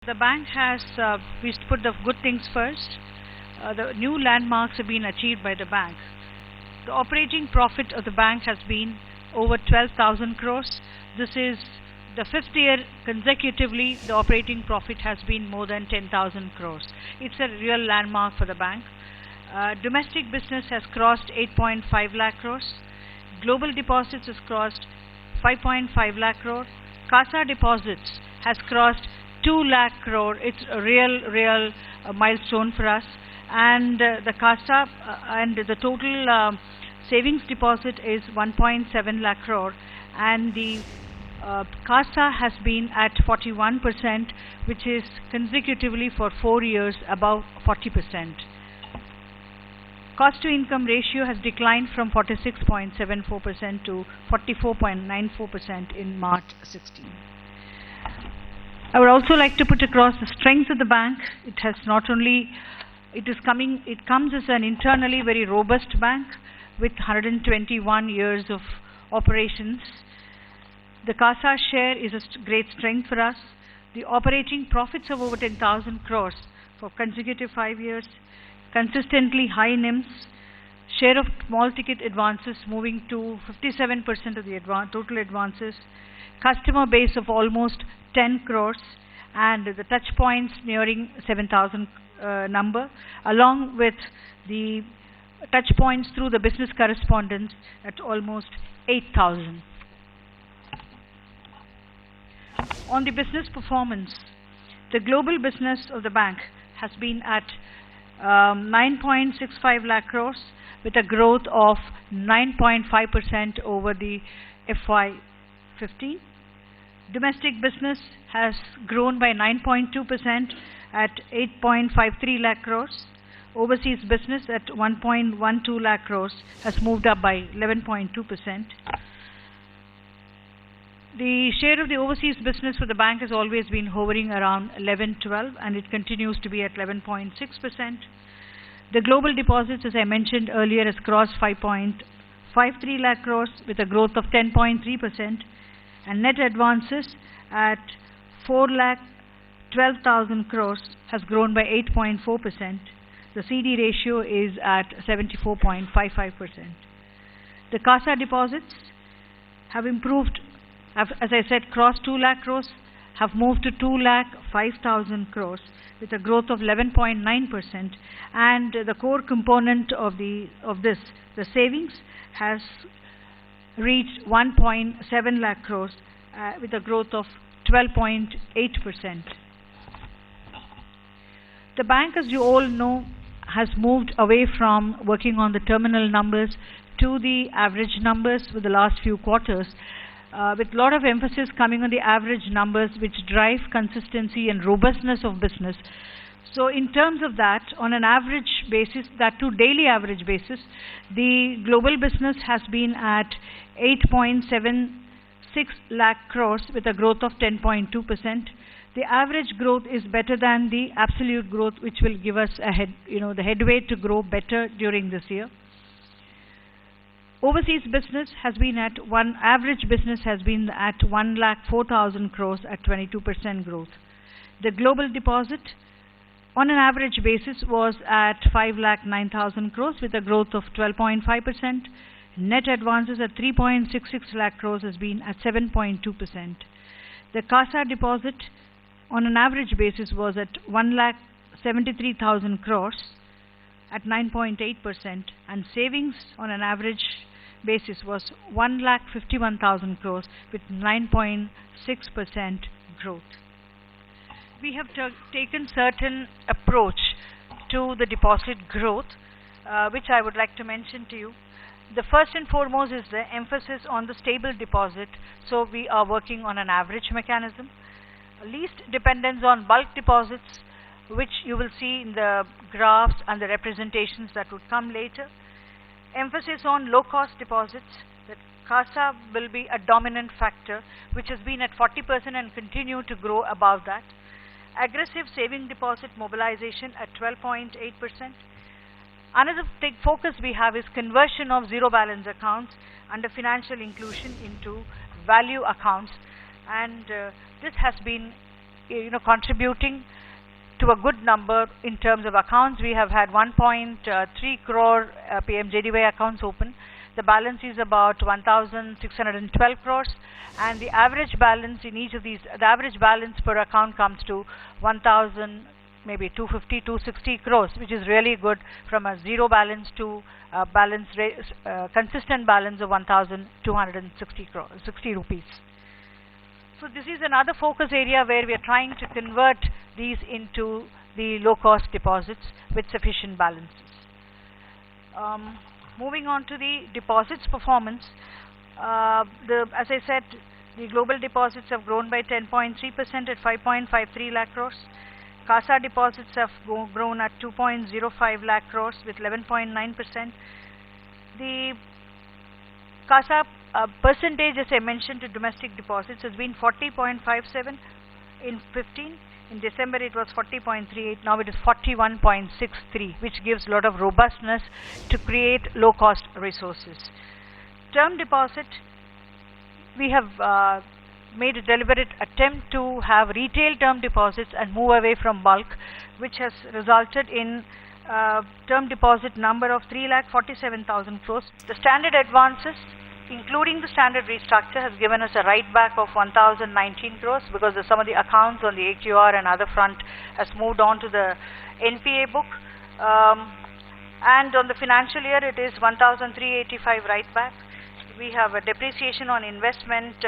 the bank has, we put the good things first. The new landmarks have been achieved by the bank. The operating profit of the bank has been over 12,000 crores. This is the fifth year consecutively the operating profit has been more than 10,000 crores. It's a real landmark for the bank. Domestic business has crossed 8.5 lakh crores. Global deposits has crossed 5.5 lakh crore. CASA deposits has crossed 2 lakh crore. It's a real milestone for us. And the CASA and the total savings deposit is 1.7 lakh crore. And the CASA has been at 41%, which is consecutively for 4 years above 40%. Cost to income ratio has declined from 46.74% to 44.94% in March 16. I would also like to put across the strength of the bank. It has not only, it comes as an internally very robust bank with 121 years of operations. The CASA share is a great strength for us. The operating profits of over 10,000 crores for consecutive 5 years. Consistently high NIMs, share of small ticket advances moving to 57% of the total advances, customer base of almost 10 crores, and the touch points nearing 7,000 number, along with the touch points through the business correspondence at almost 8,000. On the business performance, the global business of the bank has been at 9.65 lakh crores with a growth of 9.5% over the FY15. Domestic business has grown by 9.2% at 8.53 lakh crores. Overseas business at 1.12 lakh crores has moved up by 11.2%. The share of the overseas business for the bank has always been hovering around 11-12, and it continues to be at 11.6%. The global deposits, as I mentioned earlier, has crossed 5.53 lakh crores with a growth of 10.3%, and net advances at 4,12,000 crores has grown by 8.4%. The CD ratio is at 74.55%. The CASA deposits have improved, as I said, crossed 2 lakh crores, have moved to 2,05,000 crores with a growth of 11.9%, and the core component of this, the savings, has reached 1.7 lakh crores with a growth of 12.8%. The bank, as you all know, has moved away from working on the terminal numbers to the average numbers for the last few quarters, with a lot of emphasis coming on the average numbers, which drive consistency and robustness of business. So in terms of that, on an average basis, that too daily average basis, the global business has been at 8.76 lakh crores with a growth of 10.2%. The average growth is better than the absolute growth, which will give us the headway to grow better during this year. Overseas business has been at average business has been at 1,04,000 crores at 22% growth. The global deposit on an average basis was at 5,09,000 crores with a growth of 12.5%. Net advances at 3.66 lakh crores has been at 7.2%. The CASA deposit on an average basis was at 1,73,000 crores at 9.8%, and savings on an average basis was 1,51,000 crores with 9.6% growth. We have taken certain approach to the deposit growth, which I would like to mention to you. The first and foremost is the emphasis on the stable deposit. So we are working on an average mechanism. Least dependence on bulk deposits, which you will see in the graphs and the representations that would come later. Emphasis on low-cost deposits. That CASA will be a dominant factor, which has been at 40% and continue to grow above that. Aggressive saving deposit mobilization at 12.8%. Another big focus we have is conversion of zero balance accounts under financial inclusion into value accounts, and this has been contributing to a good number in terms of accounts. We have had 1.3 crore PMJDY accounts open. The balance is about 1,612 crores, and the average balance in each of these, the average balance per account comes to 1,000, maybe 250, 260 crores, which is really good, from a zero balance to a consistent balance of 1,260 crores, 60 rupees. So this is another focus area where we are trying to convert these into the low-cost deposits with sufficient balances. Moving on to the deposits performance, as I said, the global deposits have grown by 10.3% at 5.53 lakh crores. CASA deposits have grown at 2.05 lakh crores with 11.9%. The CASA percentage, as I mentioned, to domestic deposits has been 40.57 in 15. In December it was 40.38. Now it is 41.63, which gives a lot of robustness to create low-cost resources. Term deposit, we have made a deliberate attempt to have retail term deposits and move away from bulk, which has resulted in term deposit number of 3,47,000 crores. The standard advances, including the standard restructure, has given us a write back of 1,019 crores because some of the accounts on the AQR and other front has moved on to the NPA book. And on the financial year, it is 1,385 write back. We have a depreciation on investment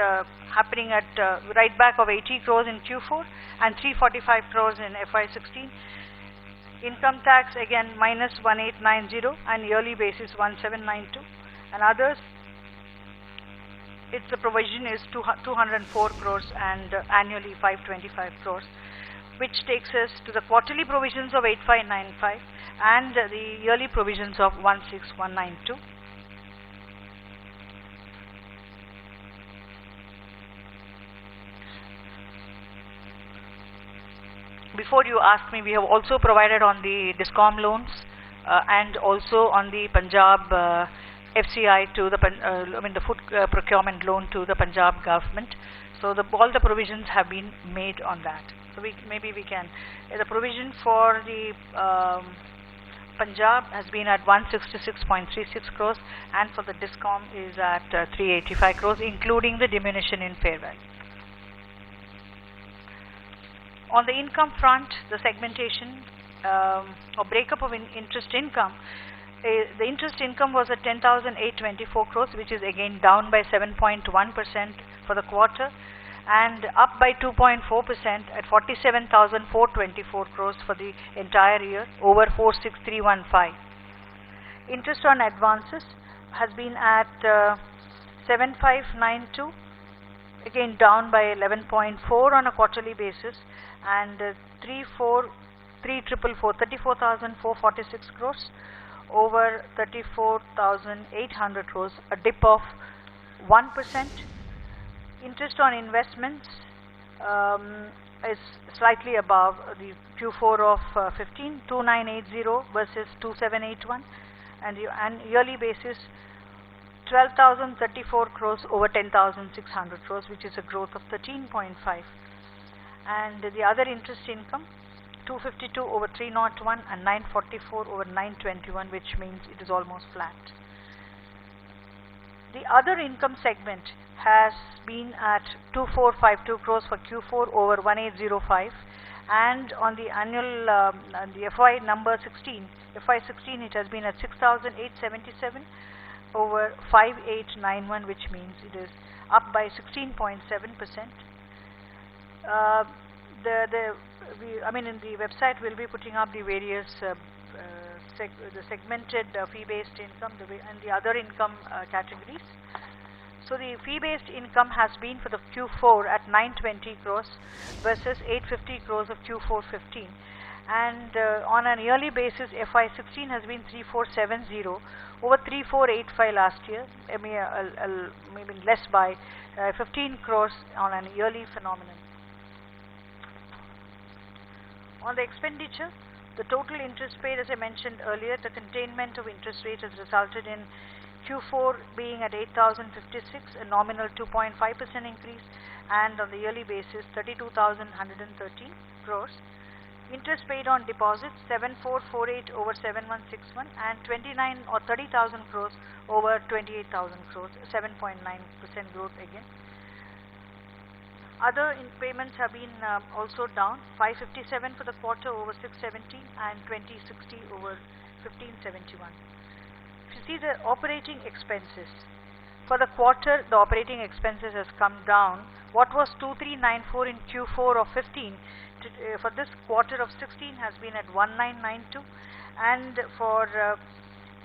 happening at write back of 80 crores in Q4 and 345 crores in FY16. Income tax again minus 1890 and yearly basis 1792, and others, the provision is 204 crores and annually 525 crores, which takes us to the quarterly provisions of 8595 and the yearly provisions of 16192. Before you ask me, we have also provided on the Discom loans and also on the Punjab FCI to the the food procurement loan to the Punjab government. So all the provisions have been made on that. So maybe we can. The provision for the Punjab has been at 166.36 crores, and for the Discom is at 385 crores, including the diminution in fair value. On the income front, the segmentation or breakup of interest income, the interest income was at 10,824 crores, which is again down by 7.1% for the quarter and up by 2.4% at 47,424 crores for the entire year over 46315. Interest on advances has been at 7592, again down by 11.4 on a quarterly basis, and 34,446 crores over 34,800 crores, a dip of 1%. Interest on investments is slightly above the Q4 of 15, 2980 versus 2781, and the yearly basis 12,034 crores over 10,600 crores, which is a growth of 13.5. And the other interest income 252 over 301 and 944 over 921, which means it is almost flat. The other income segment has been at 2452 crores for Q4 over 1805, and on the annual the FY number 16, FY16 it has been at 6,877 over 5891, which means it is up by 16.7%. In the website we'll be putting up the various the segmented fee-based income and the other income categories. So the fee-based income has been for the Q4 at 920 crores versus 850 crores of Q4 15, and on a yearly basis FY16 has been 3470 over 3485 last year, maybe less by 15 crores on a yearly phenomenon. On the expenditure, the total interest paid, as I mentioned earlier, the containment of interest rate has resulted in Q4 being at 8,056, a nominal 2.5% increase, and on the yearly basis 32,113 crores. Interest paid on deposits 7448 over 7161 and 29 or 30,000 crores over 28,000 crores, 7.9% growth again. Other payments have been also down, 557 for the quarter over 617 and 2060 over 1571. If you see the operating expenses, for the quarter the operating expenses has come down. What was 2394 in Q4 of 15 for this quarter of 16 has been at 1992, and for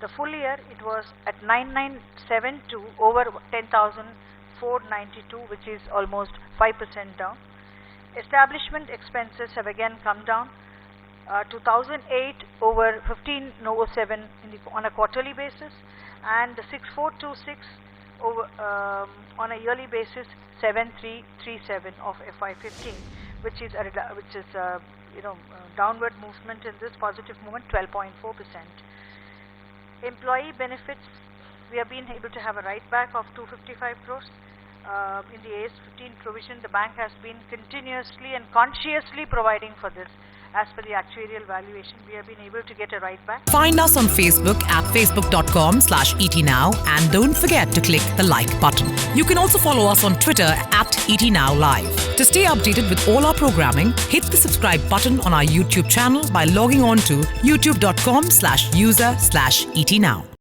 the full year it was at 9972 over 10,492, which is almost 5% down. Establishment expenses have again come down, 2008 over 1507 on a quarterly basis, and 6426 over on a yearly basis 7337 of FY15, which is downward movement in this positive movement, 12.4%. Employee benefits, we have been able to have a write back of 255 crores. In the AS15 provision, the bank has been continuously and consciously providing for this. As per the actuarial valuation, we have been able to get a write back. Find us on Facebook at facebook.com/ETNow and don't forget to click the like button. You can also follow us on Twitter at ETNowLive. To stay updated with all our programming, hit the subscribe button on our YouTube channel by logging on to youtube.com/user/ETNow.